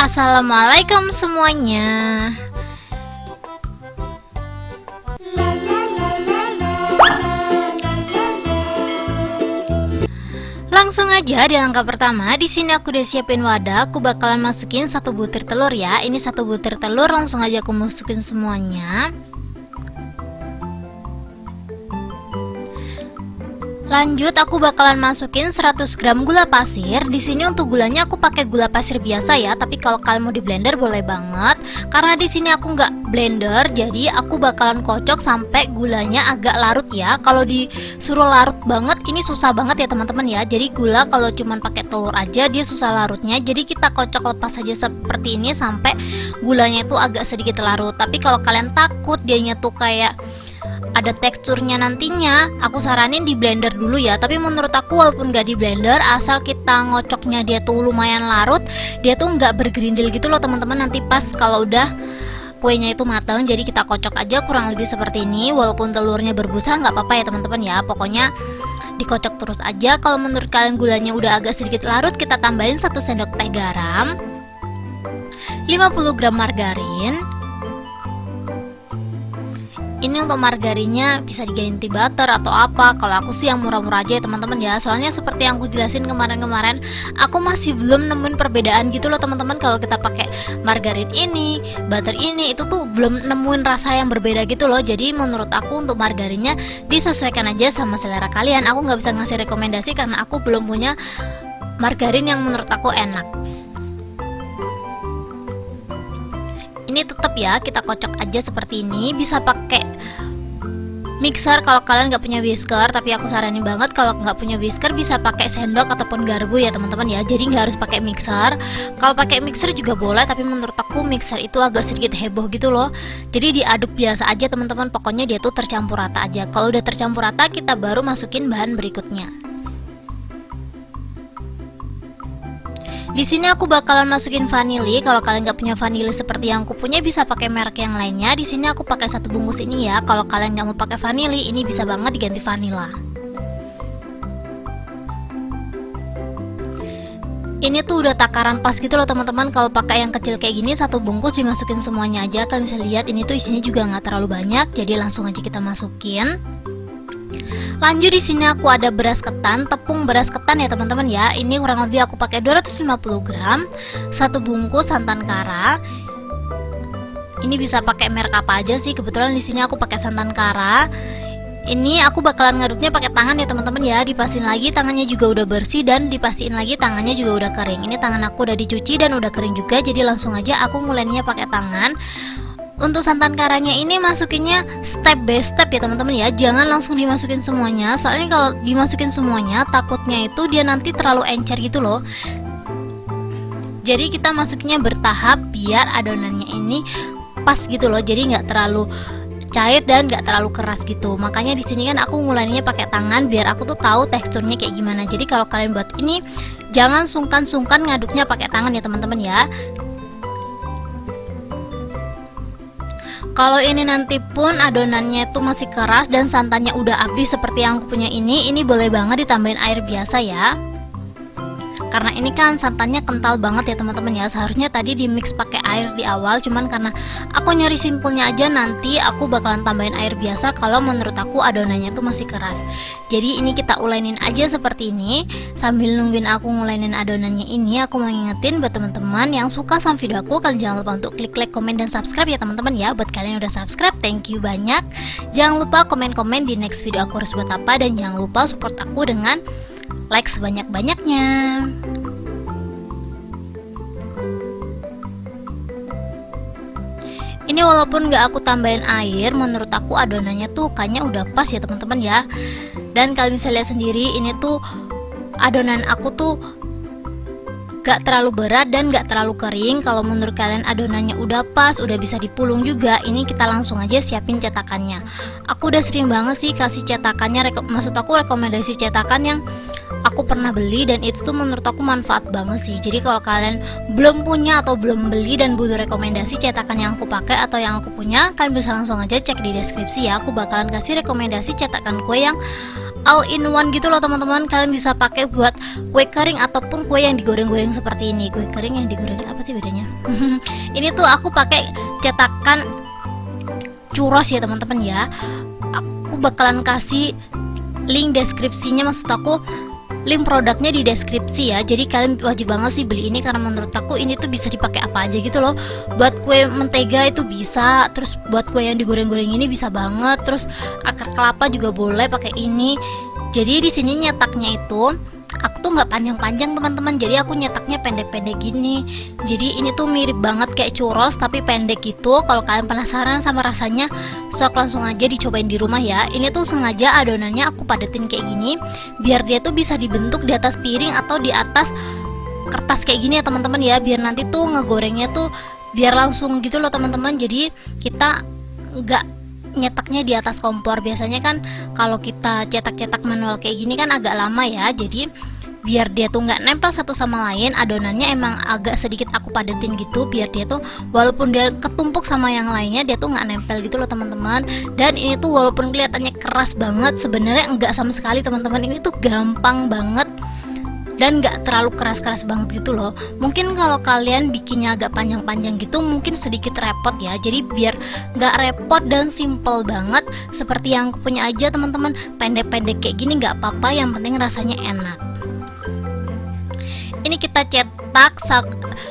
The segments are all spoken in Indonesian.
Assalamualaikum semuanya. Langsung aja di langkah pertama. Di sini aku udah siapin wadah. Aku bakalan masukin 1 butir telur ya. Ini 1 butir telur, langsung aja aku masukin semuanya. Lanjut aku bakalan masukin 100 gram gula pasir. Di sini untuk gulanya aku pakai gula pasir biasa ya, tapi kalau kalian mau di blender boleh banget. Karena di sini aku nggak blender, jadi aku bakalan kocok sampai gulanya agak larut ya. Kalau disuruh larut banget ini susah banget ya teman-teman ya. Jadi gula kalau cuman pakai telur aja dia susah larutnya. Jadi kita kocok lepas aja seperti ini sampai gulanya itu agak sedikit larut. Tapi kalau kalian takut dianya tuh kayak ada teksturnya nantinya, aku saranin di blender dulu ya. Tapi menurut aku walaupun gak di blender, asal kita ngocoknya dia tuh lumayan larut, dia tuh nggak bergerindil gitu loh teman-teman. Nanti pas kalau udah kuenya itu matang, jadi kita kocok aja kurang lebih seperti ini. Walaupun telurnya berbusa nggak apa-apa ya teman-teman ya, pokoknya dikocok terus aja. Kalau menurut kalian gulanya udah agak sedikit larut, kita tambahin 1 sendok teh garam, 50 gram margarin. Ini untuk margarinnya bisa diganti butter atau apa. Kalau aku sih yang murah-murah aja ya teman-teman ya. Soalnya seperti yang aku jelasin kemarin-kemarin, aku masih belum nemuin perbedaan gitu loh teman-teman. Kalau kita pakai margarin ini, butter ini, itu tuh belum nemuin rasa yang berbeda gitu loh. Jadi menurut aku untuk margarinnya disesuaikan aja sama selera kalian. Aku nggak bisa ngasih rekomendasi karena aku belum punya margarin yang menurut aku enak. Ini tetap ya kita kocok aja seperti ini. Bisa pakai mixer kalau kalian nggak punya whisker, tapi aku saranin banget kalau nggak punya whisker bisa pakai sendok ataupun garpu ya teman-teman ya. Jadi nggak harus pakai mixer. Kalau pakai mixer juga boleh, tapi menurut aku mixer itu agak sedikit heboh gitu loh. Jadi diaduk biasa aja teman-teman. Pokoknya dia tuh tercampur rata aja. Kalau udah tercampur rata, kita baru masukin bahan berikutnya. Di sini aku bakalan masukin vanili. Kalau kalian nggak punya vanili seperti yang aku punya, bisa pakai merek yang lainnya. Di sini aku pakai 1 bungkus ini ya. Kalau kalian nggak mau pakai vanili, ini bisa banget diganti vanila. Ini tuh udah takaran pas gitu loh teman-teman. Kalau pakai yang kecil kayak gini, 1 bungkus dimasukin semuanya aja. Kalian bisa lihat ini tuh isinya juga nggak terlalu banyak. Jadi langsung aja kita masukin. Lanjut di sini aku ada beras ketan, tepung beras ketan ya teman-teman ya. Ini kurang lebih aku pakai 250 gram, 1 bungkus santan kara. Ini bisa pakai merek apa aja sih. Kebetulan di sini aku pakai santan kara. Ini aku bakalan ngaduknya pakai tangan ya teman-teman ya. Dipastiin lagi tangannya juga udah bersih dan dipastiin lagi tangannya juga udah kering. Ini tangan aku udah dicuci dan udah kering juga. Jadi langsung aja aku mulainya pakai tangan. Untuk santan karanya ini masukinnya step by step ya teman-teman ya. Jangan langsung dimasukin semuanya. Soalnya kalau dimasukin semuanya takutnya itu dia nanti terlalu encer gitu loh. Jadi kita masukinnya bertahap biar adonannya ini pas gitu loh. Jadi nggak terlalu cair dan nggak terlalu keras gitu. Makanya di sini kan aku mulainya pakai tangan biar aku tuh tahu teksturnya kayak gimana. Jadi kalau kalian buat ini jangan sungkan-sungkan ngaduknya pakai tangan ya teman-teman ya. Kalau ini nanti pun adonannya itu masih keras dan santannya udah habis seperti yang aku punya ini boleh banget ditambahin air biasa ya. Karena ini kan santannya kental banget ya teman-teman ya. Seharusnya tadi di mix pakai air di awal, cuman karena aku nyari simpelnya aja, nanti aku bakalan tambahin air biasa kalau menurut aku adonannya tuh masih keras. Jadi ini kita ulainin aja seperti ini. Sambil nungguin aku ngulainin adonannya ini, aku mau ngingetin buat teman-teman yang suka sama video aku, kalian jangan lupa untuk klik like, komen, dan subscribe ya teman-teman ya. Buat kalian yang udah subscribe, thank you banyak. Jangan lupa komen-komen di next video aku harus buat apa, dan jangan lupa support aku dengan like sebanyak-banyaknya. Ini walaupun nggak aku tambahin air, menurut aku adonannya tuh kayaknya udah pas ya teman-teman ya. Dan kalian bisa lihat sendiri, ini tuh adonan aku tuh gak terlalu berat dan gak terlalu kering. Kalau menurut kalian adonannya udah pas, udah bisa dipulung juga, ini kita langsung aja siapin cetakannya. Aku udah sering banget sih kasih cetakannya, maksud aku rekomendasi cetakan yang aku pernah beli, dan itu tuh menurut aku manfaat banget sih. Jadi kalau kalian belum punya atau belum beli dan butuh rekomendasi cetakan yang aku pakai atau yang aku punya, kalian bisa langsung aja cek di deskripsi ya. Aku bakalan kasih rekomendasi cetakan kue yang all in one gitu loh teman-teman. Kalian bisa pakai buat kue kering ataupun kue yang digoreng-goreng seperti ini. Kue kering yang digoreng, apa sih bedanya? Ini tuh aku pakai cetakan churros ya teman-teman ya. Aku bakalan kasih link deskripsinya, maksud aku link produknya di deskripsi ya. Jadi kalian wajib banget sih beli ini, karena menurut aku ini tuh bisa dipakai apa aja gitu loh. Buat kue mentega itu bisa, terus buat kue yang digoreng-goreng ini bisa banget. Terus akar kelapa juga boleh pakai ini. Jadi di sini nyetaknya itu aku tuh nggak panjang-panjang teman-teman, jadi aku nyetaknya pendek-pendek gini. Jadi ini tuh mirip banget kayak churros tapi pendek gitu. Kalau kalian penasaran sama rasanya, sok langsung aja dicobain di rumah ya. Ini tuh sengaja adonannya aku padetin kayak gini biar dia tuh bisa dibentuk di atas piring atau di atas kertas kayak gini ya teman-teman ya, biar nanti tuh ngegorengnya tuh biar langsung gitu loh teman-teman. Jadi kita nggak nyetaknya di atas kompor. Biasanya kan kalau kita cetak-cetak manual kayak gini kan agak lama ya. Jadi biar dia tuh nggak nempel satu sama lain, adonannya emang agak sedikit aku padetin gitu biar dia tuh walaupun dia ketumpuk sama yang lainnya, dia tuh nggak nempel gitu loh teman-teman. Dan ini tuh walaupun kelihatannya keras banget, sebenarnya enggak sama sekali teman-teman. Ini tuh gampang banget dan nggak terlalu keras-keras banget gitu loh. Mungkin kalau kalian bikinnya agak panjang-panjang gitu mungkin sedikit repot ya. Jadi biar nggak repot dan simple banget seperti yang aku punya aja teman-teman, pendek-pendek kayak gini nggak apa-apa, yang penting rasanya enak. Ini kita cetak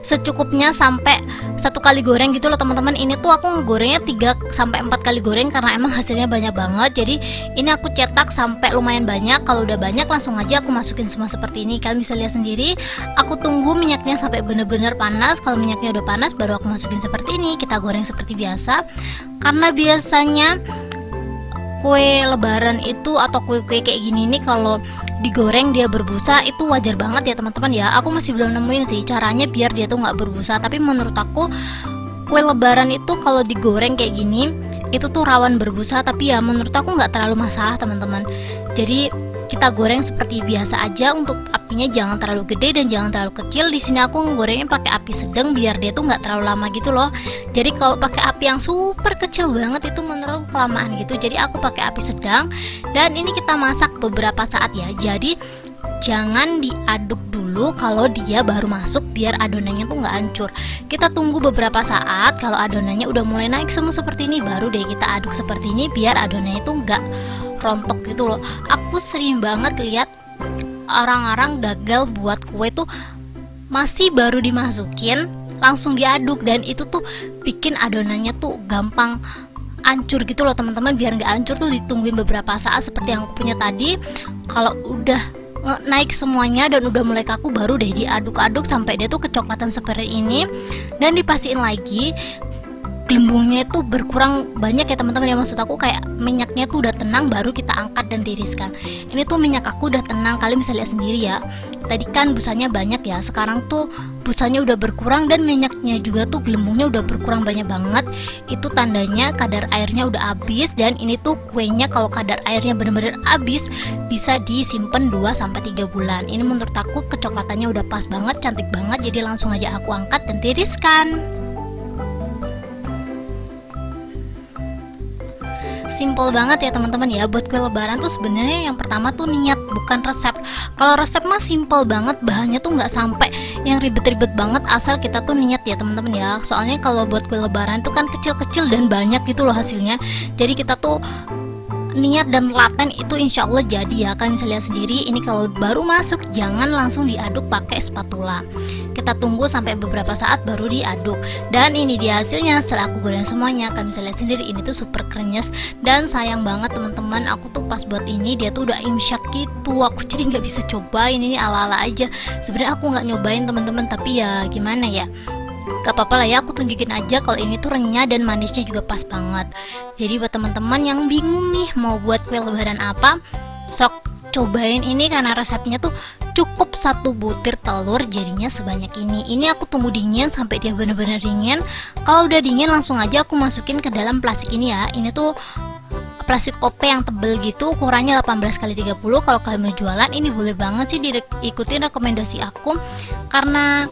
secukupnya sampai 1 kali goreng gitu loh teman-teman. Ini tuh aku ngegorengnya 3 sampai 4 kali goreng karena emang hasilnya banyak banget. Jadi ini aku cetak sampai lumayan banyak. Kalau udah banyak langsung aja aku masukin semua seperti ini. Kalian bisa lihat sendiri. Aku tunggu minyaknya sampai bener-bener panas. Kalau minyaknya udah panas baru aku masukin seperti ini. Kita goreng seperti biasa. Karena biasanya kue lebaran itu atau kue-kue kayak gini nih kalau digoreng dia berbusa itu wajar banget ya teman-teman ya. Aku masih belum nemuin sih caranya biar dia tuh nggak berbusa, tapi menurut aku kue lebaran itu kalau digoreng kayak gini itu tuh rawan berbusa, tapi ya menurut aku nggak terlalu masalah teman-teman. Jadi kita goreng seperti biasa aja. Untuk apinya jangan terlalu gede dan jangan terlalu kecil. Di sini aku ngegorengnya pakai api sedang biar dia tuh nggak terlalu lama gitu loh. Jadi kalau pakai api yang super kecil banget itu menurut aku kelamaan gitu. Jadi aku pakai api sedang dan ini kita masak beberapa saat ya. Jadi jangan diaduk dulu kalau dia baru masuk biar adonannya tuh nggak hancur. Kita tunggu beberapa saat. Kalau adonannya udah mulai naik semua seperti ini baru deh kita aduk seperti ini biar adonannya tuh nggak rontok gitu loh. Aku sering banget lihat orang-orang gagal buat kue tuh masih baru dimasukin langsung diaduk, dan itu tuh bikin adonannya tuh gampang hancur gitu loh teman-teman. Biar nggak hancur tuh ditungguin beberapa saat seperti yang aku punya tadi. Kalau udah naik semuanya dan udah mulai kaku baru deh diaduk-aduk sampai dia tuh kecoklatan seperti ini, dan dipastiin lagi gelembungnya itu berkurang banyak ya teman-teman ya. Maksud aku kayak minyaknya tuh udah tenang baru kita angkat dan tiriskan. Ini tuh minyak aku udah tenang, kalian bisa lihat sendiri ya. Tadi kan busanya banyak ya, sekarang tuh busanya udah berkurang dan minyaknya juga tuh gelembungnya udah berkurang banyak banget. Itu tandanya kadar airnya udah habis, dan ini tuh kuenya kalau kadar airnya bener-bener habis bisa disimpan 2-3 bulan. Ini menurut aku kecoklatannya udah pas banget, cantik banget. Jadi langsung aja aku angkat dan tiriskan. Simple banget ya teman-teman ya. Buat kue lebaran tuh sebenarnya yang pertama tuh niat, bukan resep. Kalau resep mah simple banget, bahannya tuh nggak sampai yang ribet-ribet banget, asal kita tuh niat ya teman-teman ya. Soalnya kalau buat kue lebaran tuh kan kecil-kecil dan banyak gitu loh hasilnya. Jadi kita tuh niat dan laten itu insya Allah jadi ya. Kalian bisa lihat sendiri. Ini kalau baru masuk jangan langsung diaduk pakai spatula. Kita tunggu sampai beberapa saat baru diaduk. Dan ini dia hasilnya setelah aku goreng semuanya. Kalian bisa lihat sendiri ini tuh super krenyes. Dan sayang banget teman-teman, aku tuh pas buat ini dia tuh udah imsyak gitu. Aku jadi nggak bisa cobain, ini ala-ala aja. Sebenarnya aku nggak nyobain teman-teman, tapi ya gimana ya, gak apa-apa lah ya, aku tunjukin aja kalau ini tuh renyah dan manisnya juga pas banget. Jadi buat teman-teman yang bingung nih mau buat kue lebaran apa, sok cobain ini karena resepnya tuh cukup 1 butir telur jadinya sebanyak ini. Ini aku tunggu dingin sampai dia bener-bener dingin. Kalau udah dingin langsung aja aku masukin ke dalam plastik ini ya. Ini tuh plastik OP yang tebel gitu, ukurannya 18x30. Kalau kalian mau jualan ini boleh banget sih diikutin rekomendasi aku, karena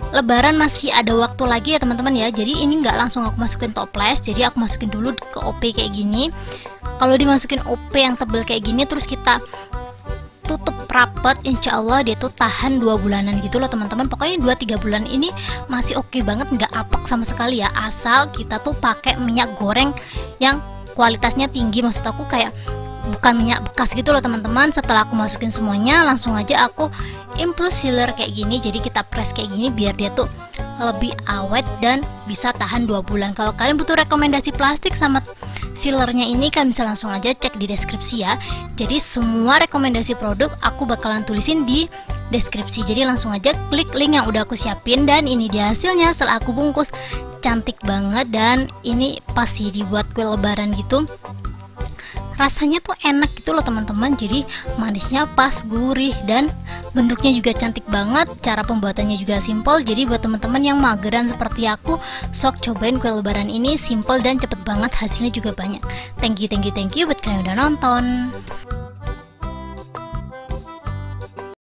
lebaran masih ada waktu lagi ya teman-teman ya. Jadi ini nggak langsung aku masukin toples, jadi aku masukin dulu ke OP kayak gini. Kalau dimasukin OP yang tebel kayak gini terus kita tutup rapet, insya Allah dia tuh tahan 2 bulanan gitu loh teman-teman. Pokoknya 2-3 bulan ini masih oke banget, nggak apek sama sekali ya, asal kita tuh pakai minyak goreng yang kualitasnya tinggi. Maksud aku kayak bukan minyak bekas gitu loh teman-teman. Setelah aku masukin semuanya, langsung aja aku infuse sealer kayak gini. Jadi kita press kayak gini biar dia tuh lebih awet dan bisa tahan 2 bulan. Kalau kalian butuh rekomendasi plastik sama sealernya ini, kalian bisa langsung aja cek di deskripsi ya. Jadi semua rekomendasi produk aku bakalan tulisin di deskripsi. Jadi langsung aja klik link yang udah aku siapin. Dan ini dia hasilnya setelah aku bungkus. Cantik banget, dan ini pas sih dibuat kue lebaran gitu. Rasanya tuh enak gitu loh teman-teman. Jadi manisnya pas, gurih, dan bentuknya juga cantik banget. Cara pembuatannya juga simple. Jadi buat teman-teman yang mageran seperti aku, sok cobain kue lebaran ini, simple dan cepet banget, hasilnya juga banyak. Thank you buat kalian udah nonton.